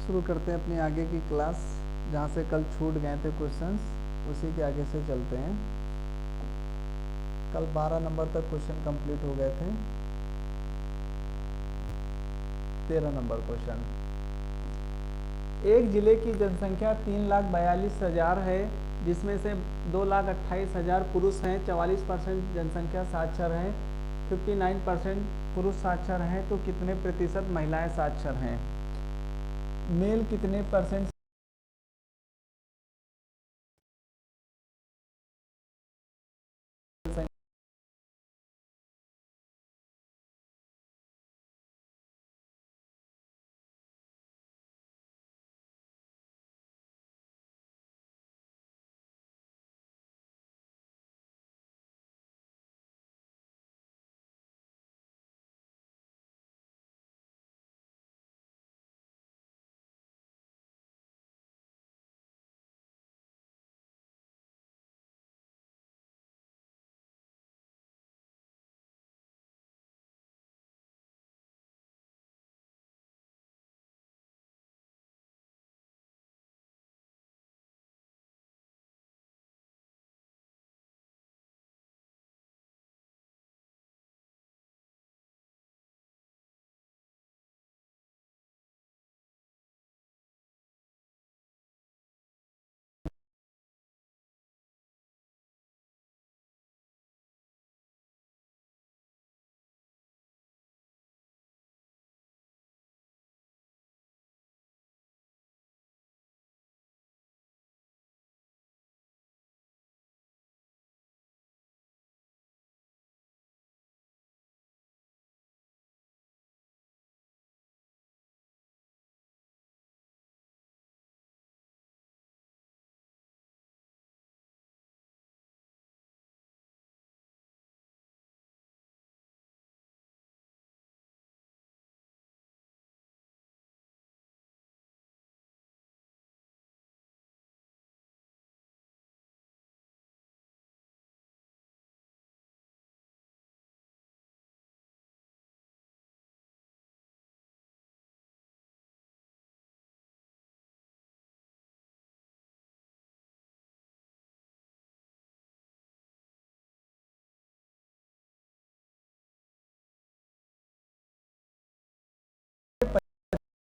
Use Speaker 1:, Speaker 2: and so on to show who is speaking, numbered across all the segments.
Speaker 1: शुरू करते हैं अपनी आगे की क्लास, जहाँ से कल छूट गए थे क्वेश्चंस, उसी के आगे से चलते हैं। कल 12 नंबर तक क्वेश्चन कंप्लीट हो गए थे। 13 नंबर क्वेश्चन। एक जिले की जनसंख्या 3,42,000 है, जिसमें से 2,28,000 पुरुष हैं, 44% जनसंख्या साक्षर है, 59% पुरुष साक्षर हैं, तो कितने प्रतिशत महिलाएं साक्षर हैं? मेल कितने परसेंट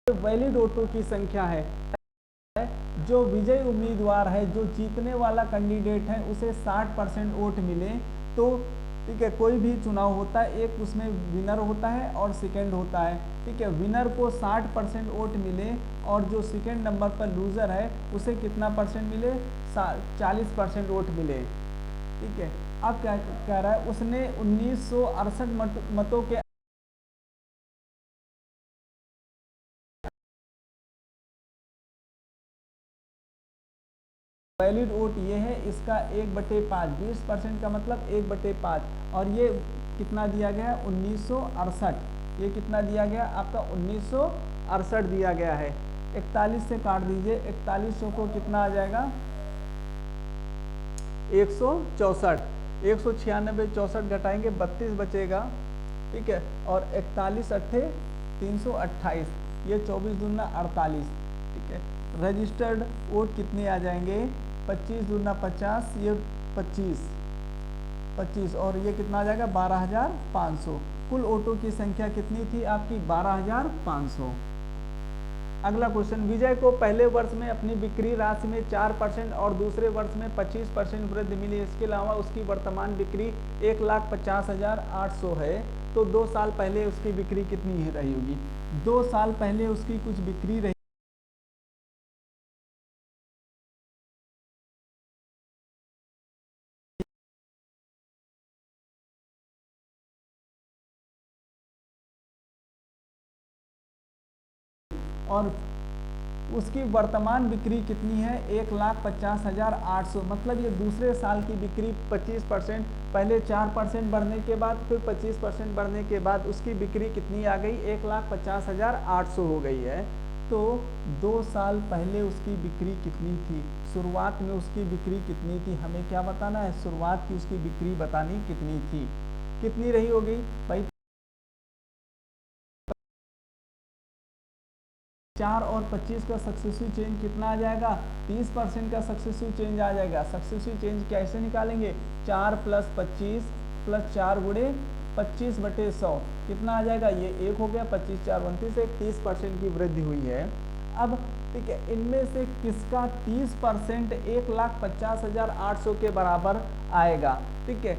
Speaker 1: वैलिड वोटों की संख्या है? जो विजयी उम्मीदवार है, जो जीतने वाला कैंडिडेट है, उसे 60% वोट मिले तो ठीक है, कोई भी चुनाव होता है, एक उसमें विनर होता है और सेकंड होता है। ठीक है, विनर को 60% वोट मिले और जो सेकंड नंबर पर लूजर है उसे कितना परसेंट मिले? 40% वोट मिले। ठीक है, अब क्या कह रहा है, उसने 1968 मतों के वैलिड वोट ये है, इसका 1/5, 20% का मतलब 1/5, और ये कितना दिया गया? 1968। ये कितना दिया गया आपका? 1968 दिया गया है। 41 से काट दीजिए, 4100 को कितना आ जाएगा? 164। 196 64 घटाएंगे 32 बचेगा। ठीक है, और 41 अट्ठे 328, ये 24 दूना 48। ठीक है, रजिस्टर्ड वोट कितने आ जाएंगे? 25 दूना 50, ये 25 और ये कितना आ जाएगा? 12,500। कुल वोटों की संख्या कितनी थी आपकी? 12,500। अगला क्वेश्चन, विजय को पहले वर्ष में अपनी बिक्री राशि में 4% और दूसरे वर्ष में 25% वृद्धि मिली। इसके अलावा उसकी वर्तमान बिक्री 1,50,800 है, तो 2 साल पहले उसकी बिक्री कितनी रही होगी? 2 साल पहले उसकी कुछ बिक्री रही और उसकी वर्तमान बिक्री कितनी है? 1,50,800। मतलब ये दूसरे साल की बिक्री 25%, पहले 4% बढ़ने के बाद फिर 25% बढ़ने के बाद उसकी बिक्री कितनी आ गई? 1,50,800 हो गई है। तो 2 साल पहले उसकी बिक्री कितनी थी? शुरुआत में उसकी बिक्री कितनी थी? हमें क्या बताना है? शुरुआत की उसकी बिक्री बतानी कितनी थी? कितनी रही होगी भाई? 4 और 25 का सक्सेसिव चेंज कितना आ जाएगा, 30% का सक्सेसिव चेंज आ जाएगा। सक्सेसिव चेंज कैसे निकालेंगे, 4 + 25 + 4 गुणे 25/100 कितना आ जाएगा, ये 1 हो गया, 25 4 29, एक 30% की वृद्धि हुई है। अब ठीक है, इनमें से किसका 30% 1,50,800 के बराबर आएगा। ठीक है,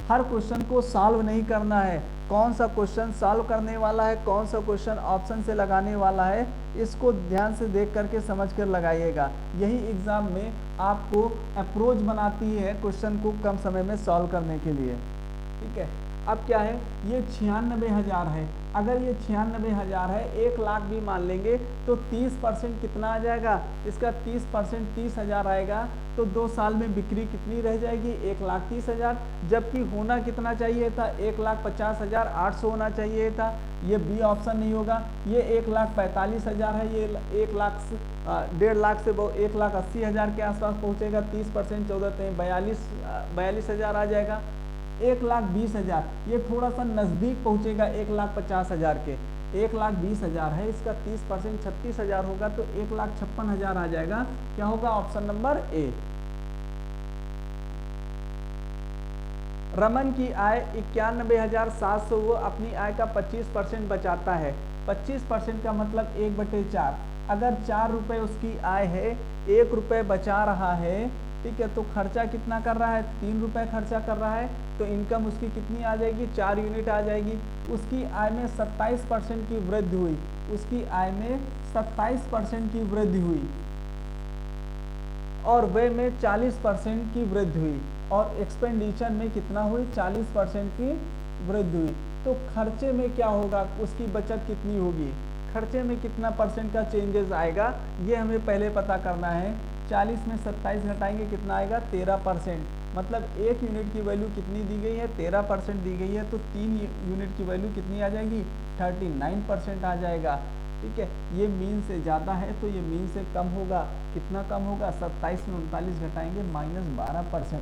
Speaker 1: हर क्वेश्चन को सॉल्व नहीं करना है, कौन सा क्वेश्चन सॉल्व करने वाला है, कौन सा क्वेश्चन ऑप्शन से लगाने वाला है, इसको ध्यान से देख करके समझ कर लगाइएगा। यही एग्जाम में आपको अप्रोच बनाती है क्वेश्चन को कम समय में सॉल्व करने के लिए। ठीक है, अब क्या है, ये 96,000 है। अगर ये 96,000 है, 1 लाख भी मान लेंगे तो 30% कितना आ जाएगा, इसका 30% 30,000 आएगा। तो 2 साल में बिक्री कितनी रह जाएगी, 1,30,000, जबकि होना कितना चाहिए था, 1,50,800 होना चाहिए था। ये बी ऑप्शन नहीं होगा, ये 1,45,000 है, ये 1,00,000 1.5 लाख से 1,80,000 के आसपास पहुंचेगा। 30% 14 42,000 आ जाएगा। 1,20,000 ये थोड़ा सा नजदीक पहुंचेगा 1,50,000 के, 1,20,000 है, इसका 30% 36,000 होगा तो 1,56,000 आ जाएगा। क्या होगा, ऑप्शन नंबर ए। रमन की आय 91,700, वो अपनी आय का 25% बचाता है। 25% का मतलब 1/4। अगर 4 रुपए उसकी आय है, 1 रुपए बचा रहा है, ठीक है, तो खर्चा कितना कर रहा है, 3 रुपए खर्चा कर रहा है, तो इनकम उसकी कितनी आ जाएगी, 4 यूनिट आ जाएगी। उसकी आय में 27% की वृद्धि हुई, उसकी आय में 27% की वृद्धि हुई, और व्यय में 40% की वृद्धि हुई, और एक्सपेंडिचर में कितना हुई, 40% की वृद्धि हुई। तो खर्चे में क्या होगा, उसकी बचत कितनी होगी, खर्चे में कितना परसेंट का चेंजेस आएगा, ये हमें पहले पता करना है। 40 में 27 घटाएंगे कितना आएगा, 13%। मतलब 1 यूनिट की वैल्यू कितनी दी गई है, 13% दी गई है, तो 3 यूनिट की वैल्यू कितनी आ जाएगी, 39% आ जाएगा। ठीक है, ये मीन से ज़्यादा है तो ये मीन से कम होगा। कितना कम होगा, 27 में 39 घटाएंगे -12%।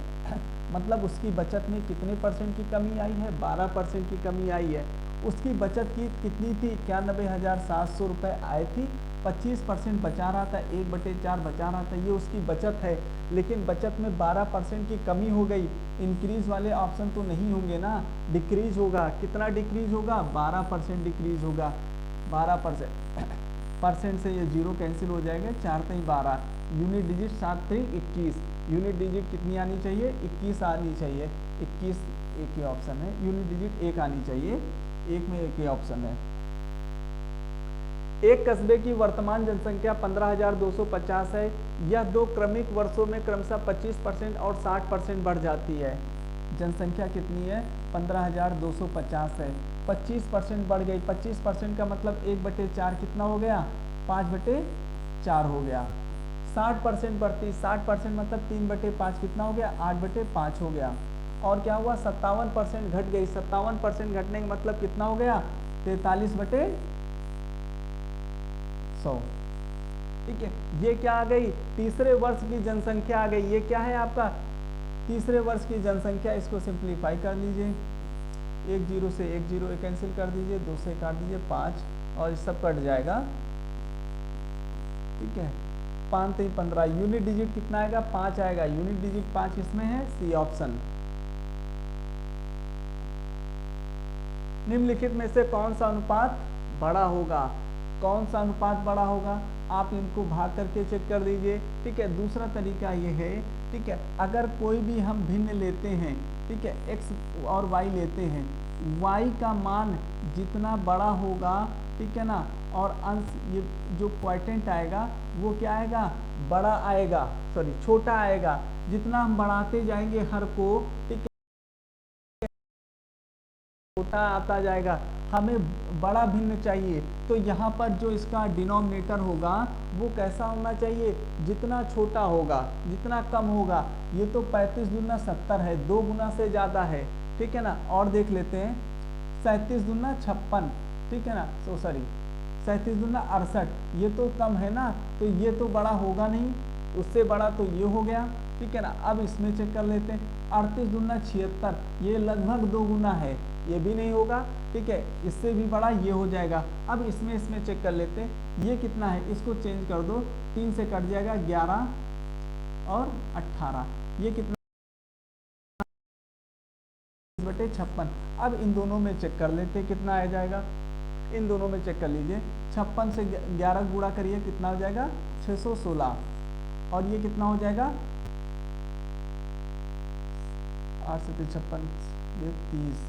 Speaker 1: मतलब उसकी बचत में कितने परसेंट की कमी आई है, 12% की कमी आई है। उसकी बचत की कितनी थी, 91,700 रुपये आए थी, 25% बचा रहा था, 1/4 बचा रहा था, ये उसकी बचत है। लेकिन बचत में 12% की कमी हो गई। इंक्रीज वाले ऑप्शन तो नहीं होंगे ना, डिक्रीज होगा। कितना डिक्रीज होगा, 12% डिक्रीज होगा। 12% से ये 0 कैंसिल हो जाएगा, 4 3 12, यूनिट डिजिट 7 3 21, यूनिट डिजिट कितनी आनी चाहिए, 21 आनी चाहिए। 21 एक ही ऑप्शन है, यूनिट डिजिट 1 आनी चाहिए, 1 में एक ही ऑप्शन है। एक कस्बे की वर्तमान जनसंख्या 15,250 है। यह 2 क्रमिक वर्षों में क्रमशः 25% और 60% बढ़ जाती है। जनसंख्या कितनी है, 15,250 है, 25% बढ़ गई। 25% का मतलब 1/4 कितना हो गया, 5/4 हो गया। 60% बढ़ती, 60% मतलब 3/5 कितना हो गया, 8/5 हो गया। और क्या हुआ, 57% घट गई। 57% घटने का मतलब कितना हो गया, 43/100। ठीक है, ये क्या आ गई, तीसरे वर्ष की जनसंख्या आ गई। ये क्या है आपका, तीसरे वर्ष की जनसंख्या। इसको सिंप्लीफाई कर लीजिए, 1 0 से 1 0 कैंसिल कर दीजिए, 2 से काट दीजिए 5, और ये सब कट जाएगा। ठीक है, 5 3 15, यूनिट डिजिट कितना आएगा, 5 आएगा। यूनिट डिजिट 5 इसमें है, सी ऑप्शन। निम्नलिखित में से कौन सा अनुपात बड़ा होगा, कौन सा अनुपात बड़ा होगा, आप इनको भाग करके चेक कर दीजिए। ठीक है, दूसरा तरीका ये है, ठीक है, अगर कोई भी हम भिन्न लेते हैं, ठीक है, x और y लेते हैं, y का मान जितना बड़ा होगा, ठीक है ना, और अंश ये जो क्वोटिएंट आएगा वो क्या आएगा, बड़ा आएगा, सॉरी छोटा आएगा। जितना हम बढ़ाते जाएंगे हर को, ठीक है, छोटा आता जाएगा। हमें बड़ा भिन्न चाहिए, तो यहाँ पर जो इसका डिनोमिनेटर होगा वो कैसा होना चाहिए, जितना छोटा होगा, जितना कम होगा। ये तो 35 दूना 70 है, 2 गुना से ज़्यादा है। ठीक है ना, और देख लेते हैं, 37 दूना 56, ठीक है ना, सो सॉरी 37 दूना 68, ये तो कम है ना, तो ये तो बड़ा होगा नहीं, उससे बड़ा तो ये हो गया। ठीक है ना, अब इसमें चेक कर लेते हैं, 38 दूना 76, ये लगभग 2 गुना है, ये भी नहीं होगा, ठीक है। इससे भी बड़ा ये हो जाएगा। अब इसमें चेक कर लेते हैं ये कितना है, इसको चेंज कर दो, 3 से कट जाएगा 11 और 18, ये कितना बटे 56। अब इन दोनों में चेक कर लेते हैं कितना आ जाएगा, इन दोनों में चेक कर लीजिए। 56 से 11 गुणा करिए, कितना हो जाएगा 616, और ये कितना हो जाएगा 8 से 56, ये 30,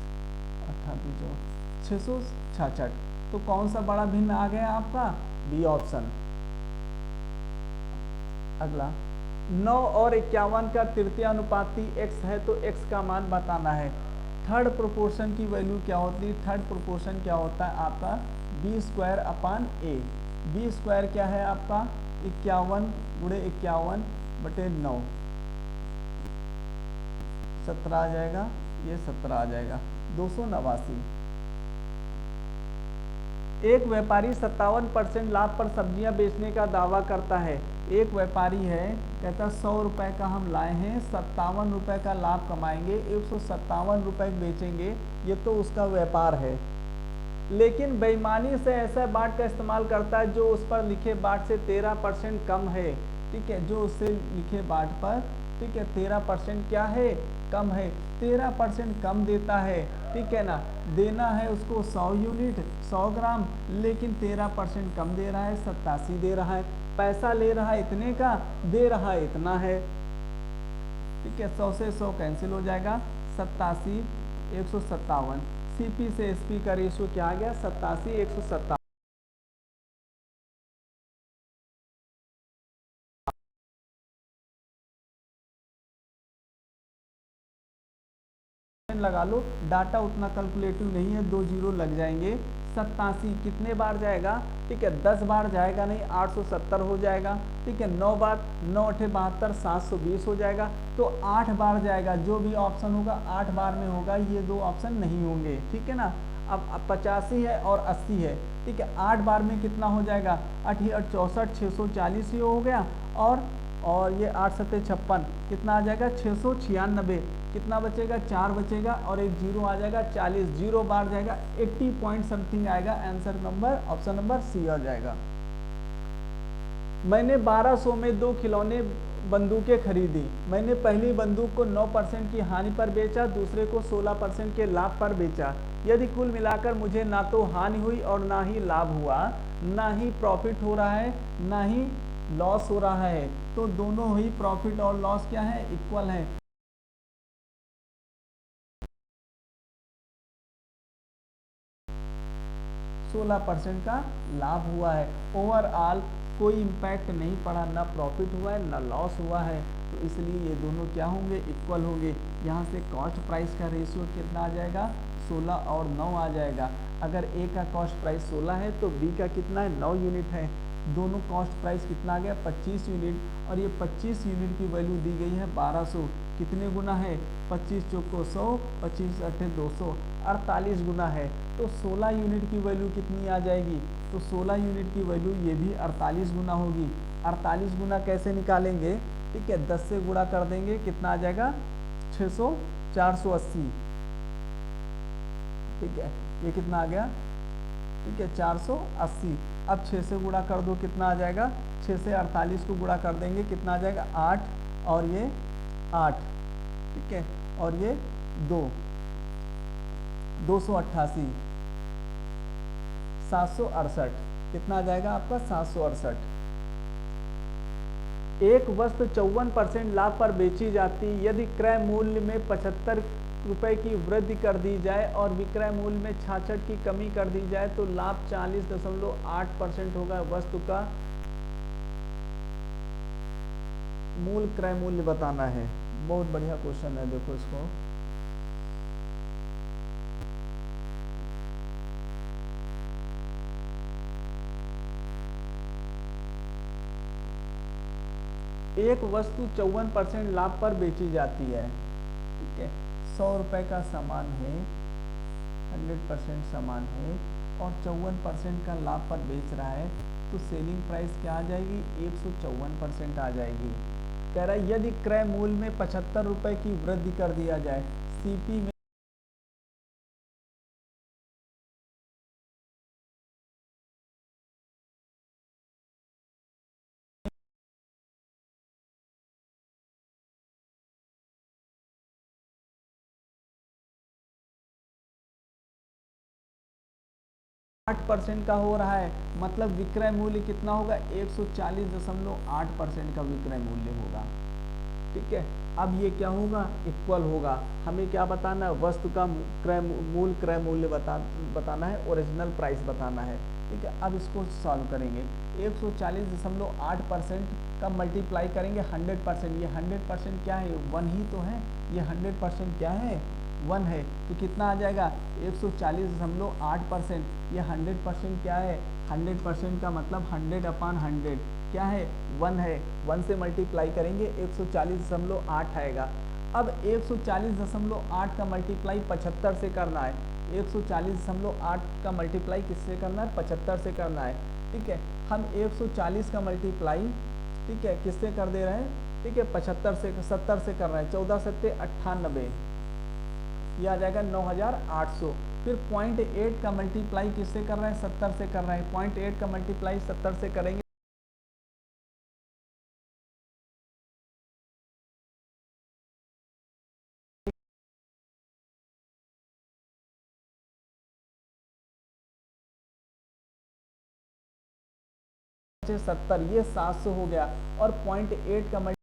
Speaker 1: 18 666। तो कौन सा बड़ा भिन्न आ गया आपका, बी ऑप्शन। अगला 9 और 51 का तृतीय अनुपाती x है तो x का मान बताना है। थर्ड प्रोपोर्शन की वैल्यू क्या होती है, थर्ड प्रोपोर्शन क्या होता है आपका बी स्क्वायर अपान ए। बी स्क्वायर क्या है आपका 51 गुणे 51 बटे 9, 17 आ जाएगा, ये 17 आ जाएगा, 289। एक व्यापारी 57% लाभ पर सब्जियां बेचने का दावा करता है। एक व्यापारी है, कहता 100 रुपए का हम लाए हैं, 57 रुपए का लाभ कमाएंगे, 157 रुपए बेचेंगे, ये तो उसका व्यापार है। लेकिन बेईमानी से ऐसा बाट का इस्तेमाल करता है जो उस पर लिखे बाट से 13% कम है, ठीक है। जो उससे लिखे बाट पर, ठीक है, 13% क्या है, कम है, 13% कम देता है, ठीक है ना। देना है उसको 100 यूनिट 100 ग्राम, लेकिन 13% कम दे रहा है, 87 दे रहा है। पैसा ले रहा है इतने का, दे रहा है इतना है, ठीक है। 100 से 100 कैंसिल हो जाएगा, 87 157। सीपी से एसपी का रेशियो क्या आ गया, 87 157। लगा लो, डाटा उतना कैलकुलेटिव नहीं है, 2 जीरो लग जाएंगे। 87 कितने बार जाएगा, ठीक है, 10 बार जाएगा नहीं, 870 हो जाएगा, ठीक है। 9 बार, 9 8 72, 720 हो जाएगा। तो 8 बार जाएगा, जो भी ऑप्शन होगा 8 बार में होगा, ये 2 ऑप्शन नहीं होंगे, ठीक है ना। अब 85 है और 80 है, ठीक है, 8 बार में कितना हो जाएगा, 8 8 64 640 ये हो गया, और ये 8 7 56 कितना आ जाएगा 696, कितना बचेगा 4 बचेगा, और एक जीरो आ जाएगा 40, 0 बार जाएगा, 80 पॉइंट समथिंग आएगा। Answer number option number C आ जाएगा। मैंने 1200 में 2 खिलौने बंदूकें खरीदी। मैंने पहली बंदूक को 9% की हानि पर बेचा, दूसरे को 16% के लाभ पर बेचा। यदि कुल मिलाकर मुझे ना तो हानि हुई और ना ही लाभ हुआ, ना ही प्रॉफिट हो रहा है ना ही लॉस हो रहा है, तो दोनों ही प्रॉफिट और लॉस क्या है, इक्वल है। 16% का लाभ हुआ है। ओवरऑल कोई इम्पैक्ट नहीं पड़ा, ना प्रॉफिट हुआ है ना लॉस हुआ है, तो इसलिए ये दोनों क्या होंगे, इक्वल होंगे। यहाँ से कॉस्ट प्राइस का रेशियो कितना आ जाएगा, 16 और 9 आ जाएगा। अगर ए का कॉस्ट प्राइस 16 है तो बी का कितना है, 9 यूनिट है। दोनों कॉस्ट प्राइस कितना आ गया, 25 यूनिट, और ये 25 यूनिट की वैल्यू दी गई है 1200। कितने गुना है, 25 चौको 100, 25 अट्ठे 200, 48 गुना है। तो 16 यूनिट की वैल्यू कितनी आ जाएगी, तो 16 यूनिट की वैल्यू ये भी 48 गुना होगी। 48 गुना कैसे निकालेंगे, ठीक है, 10 से गुणा कर देंगे, कितना आ जाएगा 600 480, ठीक है, ये कितना आ गया, ठीक है 480। अब 6 से गुणा कर दो, कितना आ जाएगा, 6 से 48 को गुणा कर देंगे, कितना आ जाएगा 8, और ये 8, ठीक है, और ये 2, 288, 768, कितना आ जाएगा आपका 768। एक वस्तु 54% लाभ पर बेची जाती, यदि क्रय मूल्य में 75 रुपए की वृद्धि कर दी जाए और विक्रय मूल्य में 66 की कमी कर दी जाए तो लाभ 40.8% होगा। वस्तु का मूल क्रय मूल्य बताना है। बहुत बढ़िया क्वेश्चन है, देखो इसको। एक वस्तु 54% लाभ पर बेची जाती है, ठीक है, 100 रुपए का सामान है, 100% सामान है और 54% का लाभ पर बेच रहा है, तो सेलिंग प्राइस क्या आ जाएगी, 154% आ जाएगी। कह रहा है यदि क्रय मूल्य में 75 रुपए की वृद्धि कर दिया जाए, सीपी में 8% का हो रहा है, मतलब विक्रय मूल्य कितना होगा, 140.8% का विक्रय मूल्य होगा। ठीक है, अब ये क्या होगा, इक्वल होगा। हमें क्या बताना है, वस्तु का क्रय मूल्य बताना है, ओरिजिनल प्राइस बताना है। ठीक है, अब इसको सॉल्व करेंगे। 140.8% का मल्टीप्लाई करेंगे 100%। ये 100% क्या है, 1 ही तो है। ये 100% क्या है, 1 है। तो कितना आ जाएगा, 140.8%। ये 100% क्या है, 100% का मतलब 100/100 क्या है, 1 है। 1 से मल्टीप्लाई करेंगे 140.8 आएगा। अब 140.8 का मल्टीप्लाई 75 से करना है। 140.8 का मल्टीप्लाई किससे करना है, 75 से करना है। ठीक है, हम 140 का मल्टीप्लाई, ठीक है, किससे कर दे रहे हैं, ठीक है, 75 से 70 से कर रहे हैं। 14 सत्ते 98, ये आ जाएगा 9800। फिर 0.8 का मल्टीप्लाई किससे कर रहे हैं, 70 से कर रहे हैं। 0.8 का मल्टीप्लाई 70 से करेंगे, ये 700 हो गया। और 0.8 का मल्टीप्लाई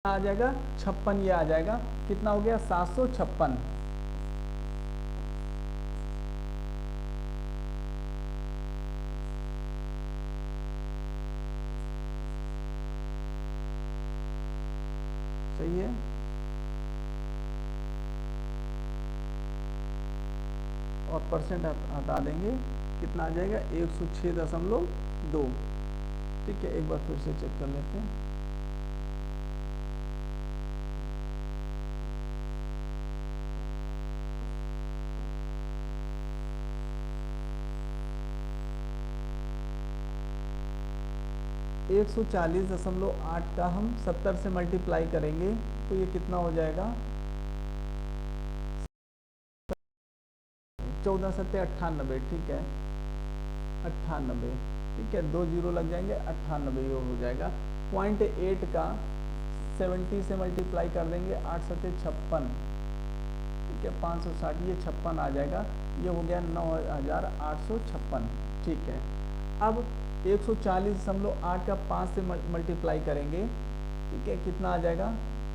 Speaker 1: आ जाएगा 56, ये आ जाएगा कितना हो गया, 756। सही है। और परसेंट हटा देंगे, कितना आ जाएगा, 106.2। ठीक है, एक बार फिर से चेक कर लेते हैं। एक 140.8 का हम 70 से मल्टीप्लाई करेंगे तो ये कितना हो जाएगा, 14 सत्ते 98। ठीक है, 98। ठीक है, 2 जीरो लग जाएंगे, 98 ये हो जाएगा। 0.8 का 70 से मल्टीप्लाई कर देंगे, 8 सत्ते 56। ठीक है, 560, ये 56 आ जाएगा। ये हो गया 9856। ठीक है, अब 140.8 का 5 से मल्टीप्लाई करेंगे। ठीक है, कितना आ जाएगा,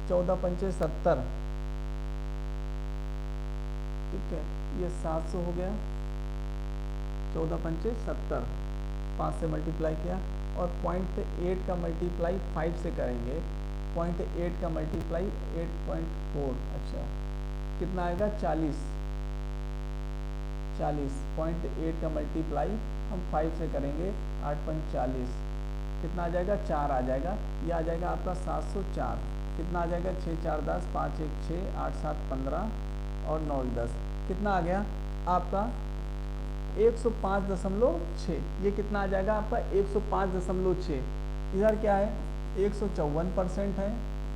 Speaker 1: 14 पंचे 70। ठीक है, ये 700 हो गया। 14 पंचे 70, 5 से मल्टीप्लाई किया। और 0.8 का मल्टीप्लाई 5 से करेंगे। 0.8 का मल्टीप्लाई 8.4, अच्छा कितना आएगा, 40। 0.8 का मल्टीप्लाई हम 5 से करेंगे, 8 पंच 40, कितना आ जाएगा, 4 आ जाएगा। ये आ जाएगा आपका 704। कितना आ जाएगा, 6 4 10, 5 1 6, 8 7 15 और 9 10, कितना आ गया आपका 105.6। ये कितना आ जाएगा आपका 105.6। इधर क्या है, 154% है,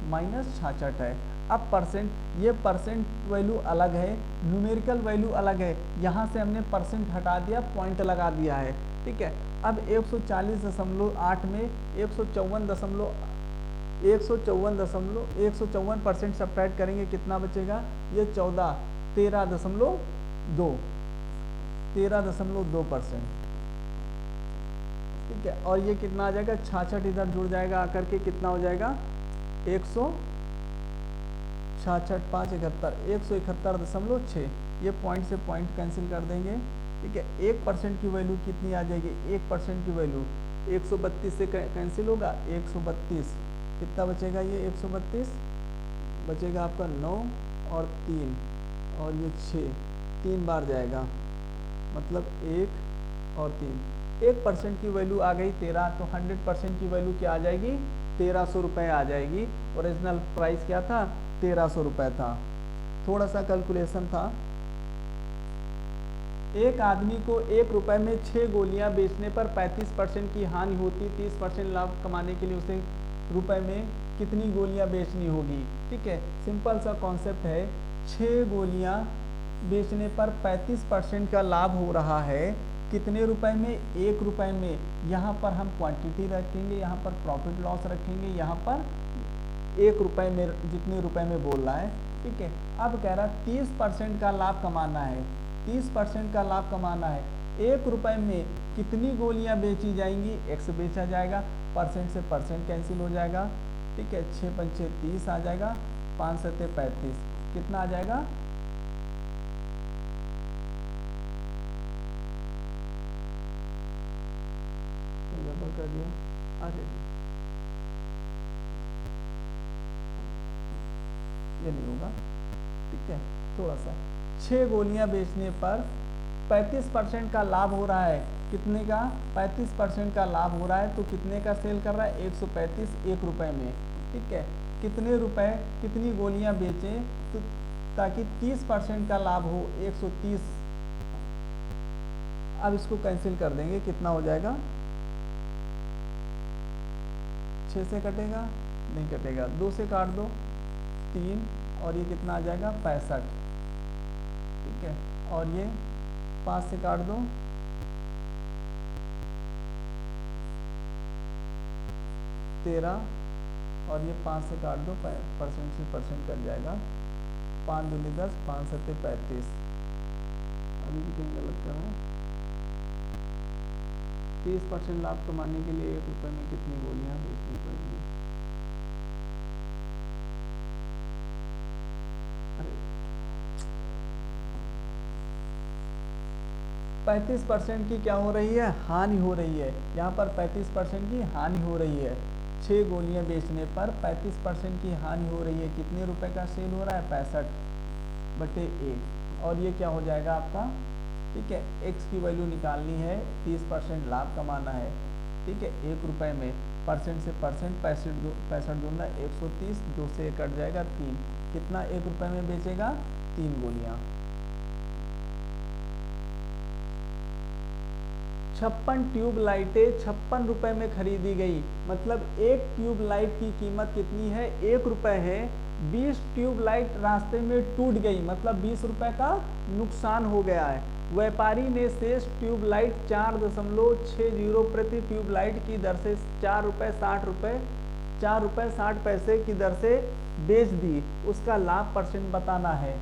Speaker 1: माइनस 66 है। अब परसेंट, ये परसेंट वैल्यू अलग है, न्यूमेरिकल वैल्यू अलग है। यहाँ से हमने परसेंट हटा दिया, पॉइंट लगा दिया है। ठीक है, अब 140.8 में 154% सब्ट्रैक्ट करेंगे, कितना बचेगा, ये 13.2%। ठीक है, और ये कितना आ जाएगा, 66 इधर जुड़ जाएगा आकर के, कितना हो जाएगा, 166 5 71, 171.6। ये पॉइंट से पॉइंट कैंसिल कर देंगे। ठीक है, 1% की वैल्यू कितनी आ जाएगी, 1% की वैल्यू 132 से कैंसिल होगा, 132, कितना बचेगा, ये 132 बचेगा आपका 9 और 3 और ये 6, 3 बार जाएगा, मतलब 1 और 3। 1% की वैल्यू आ गई 13, तो 100% की वैल्यू क्या आ जाएगी, 1300 रुपये आ जाएगी। ओरिजिनल प्राइस क्या था, 1300 रुपये था। थोड़ा सा कैलकुलेशन था, एक आदमी को 1 रुपये में 6 गोलियां बेचने पर 35% की हानि होती, 30% लाभ कमाने के लिए उसे रुपए में कितनी गोलियां बेचनी होगी। ठीक है, सिंपल सा कॉन्सेप्ट है, 6 गोलियां बेचने पर 35% का लाभ हो रहा है, कितने रुपए में, 1 रुपये में। यहाँ पर हम क्वांटिटी रखेंगे, यहाँ पर प्रॉफिट लॉस रखेंगे, यहाँ पर 1 रुपये में जितने रुपए में बोल रहा है। ठीक है। अब कह रहा 30% का लाभ कमाना है, 30% का लाभ कमाना है। 1 रुपए में कितनी गोलियां बेची जाएंगी, x बेचा जाएगा, परसेंट से परसेंट कैंसिल हो जाएगा, ठीक है। 6 पंचे 30 आ जाएगा, 5 सत्ते 35, कितना आ जाएगा, कर दिया, अरे ये नहीं होगा, ठीक है। थोड़ा सा 6 गोलियां बेचने पर 35% का लाभ हो रहा है, कितने का, 35% का लाभ हो रहा है, तो कितने का सेल कर रहा है, 135, 1 रुपए में, ठीक है। कितने रुपए, कितनी गोलियां बेचें तो ताकि 30% का लाभ हो, 130। अब इसको कैंसिल कर देंगे, कितना हो जाएगा, 6 से कटेगा, नहीं कटेगा, 2 से काट दो, 3, और ये कितना आ जाएगा, 65, ठीक है। और ये 5 से काट दो, 13, और ये 5 से काट दो, परसेंट से परसेंट कट जाएगा, 5 दूनी 10, 5 सत्ते 35, अभी भी कहीं गलत कर रहे हैं। 30% लाभ कमाने के लिए 1 रुपए में कितनी गोलियां बेचनी पड़ेंगी, अरे 35% की क्या हो रही है, हानि हो रही है। यहाँ पर 35% की हानि हो रही है, 6 गोलियां बेचने पर 35% की हानि हो रही है। कितने रुपए का सेल हो रहा है, 65/1, और ये क्या हो जाएगा आपका, ठीक है। x की वैल्यू निकालनी है, 30% लाभ कमाना है, ठीक है। 1 रुपए में परसेंट से परसेंट, 65 दूना 130, 2 से कट जाएगा 3, कितना 1 रुपए में बेचेगा, 3 गोलियां। 56 ट्यूब लाइटें 56 रुपए में खरीदी गई, मतलब एक ट्यूब लाइट की कीमत कितनी है, 1 रुपए है। 20 ट्यूब लाइट रास्ते में टूट गई, मतलब 20 रुपए का नुकसान हो गया है। व्यापारी ने शेष ट्यूब लाइट 4.60 प्रति ट्यूब लाइट की दर से 4 रुपए 60 पैसे की दर से बेच दी, उसका लाभ परसेंट बताना है,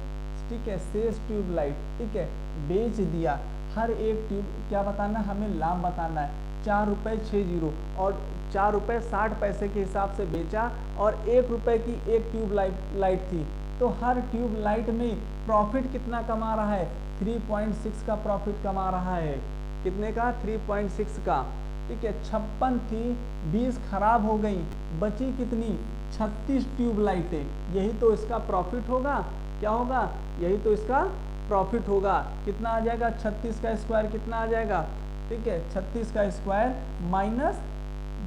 Speaker 1: ठीक है। शेष ट्यूब लाइट, ठीक है, बेच दिया, हर एक ट्यूब क्या बताना है, हमें लाभ बताना है, 4 रुपए 60, और 4 रुपए 60 पैसे के हिसाब से बेचा, और 1 रुपए की एक ट्यूब लाइट थी, तो हर ट्यूब लाइट में प्रॉफिट कितना कमा रहा है, 3.6 का प्रॉफिट कमा रहा है, कितने का, 3.6 का, ठीक है। 56 थी, 20 खराब हो गई, बची कितनी, 36 ट्यूब लाइटें, यही तो इसका प्रॉफिट होगा, क्या होगा, यही तो इसका प्रॉफिट होगा। कितना आ जाएगा, 36 का स्क्वायर कितना आ जाएगा, ठीक है, 36 का स्क्वायर माइनस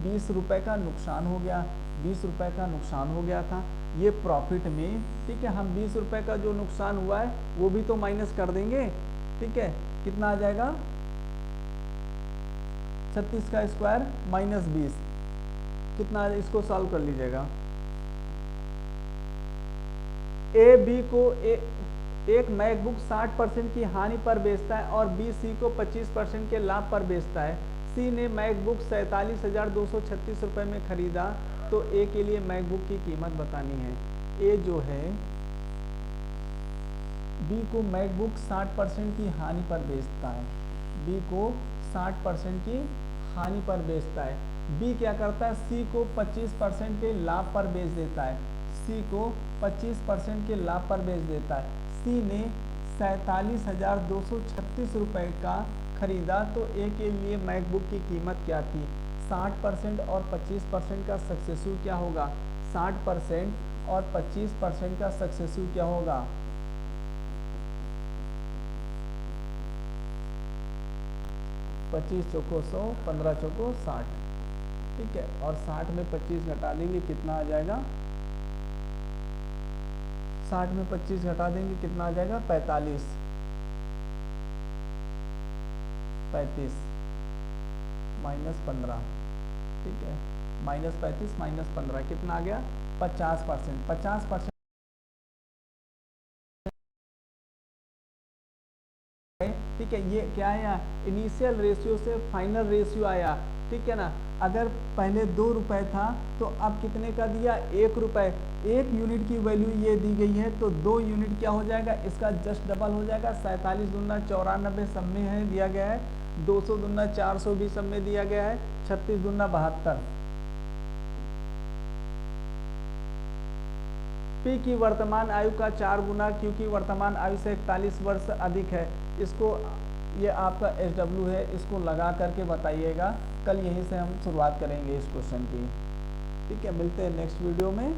Speaker 1: 20 रुपए का नुकसान हो गया, 20 रुपए का नुकसान हो गया था ये प्रॉफिट में, ठीक है। हम 20 रुपए का जो नुकसान हुआ है वो भी तो माइनस कर देंगे, ठीक है। कितना आ जाएगा, 36 का स्क्वायर माइनस 20, कितना, इसको सॉल्व कर लीजिएगा। ए बी को एक मैकबुक 60% की हानि पर बेचता है और बी सी को 25% के लाभ पर बेचता है। सी ने मैकबुक 47,236 रुपए में खरीदा, तो ए के लिए मैकबुक की कीमत बतानी है। ए जो है बी को मैकबुक 60% की हानि पर बेचता है, बी को 60% की हानि पर बेचता है। बी क्या करता है, सी को 25% के लाभ पर बेच देता है, सी को 25% के लाभ पर बेच देता है। सी ने 47,236 रुपए का खरीदा, तो ए के लिए मैकबुक की कीमत क्या थी, 60% और 25% का सक्सेसिव क्या होगा, 60% और 25% का सक्सेसिव क्या होगा, 25 चौको 100, 15 चौको 60, ठीक है। और 60 में 25 घटा देंगे, कितना आ जाएगा, 60 में 25 घटा देंगे, कितना आ जाएगा, 45, 35 माइनस 15, ठीक है, माइनस 35 माइनस 15 कितना आ गया, 50%, 50% ठीक है, ये क्या आया, इनिशियल रेशियो से फाइनल रेशियो आया, ठीक है ना। अगर पहले 2 रुपए था तो अब कितने का दिया, 1 रुपए, 1 यूनिट की वैल्यू ये दी गई है तो 2 यूनिट क्या हो जाएगा, इसका जस्ट डबल हो जाएगा। 47 दूना 94 सब में है दिया गया है, 200 दूना 400 भी सब में दिया गया है, 36 दूना 72। पी की वर्तमान आयु का 4 गुना, क्योंकि वर्तमान आयु से 41 वर्ष अधिक है। इसको, ये आपका SW है, इसको लगा करके बताइएगा। कल यहीं से हम शुरुआत करेंगे इस क्वेश्चन की। ठीक है, मिलते हैं नेक्स्ट वीडियो में।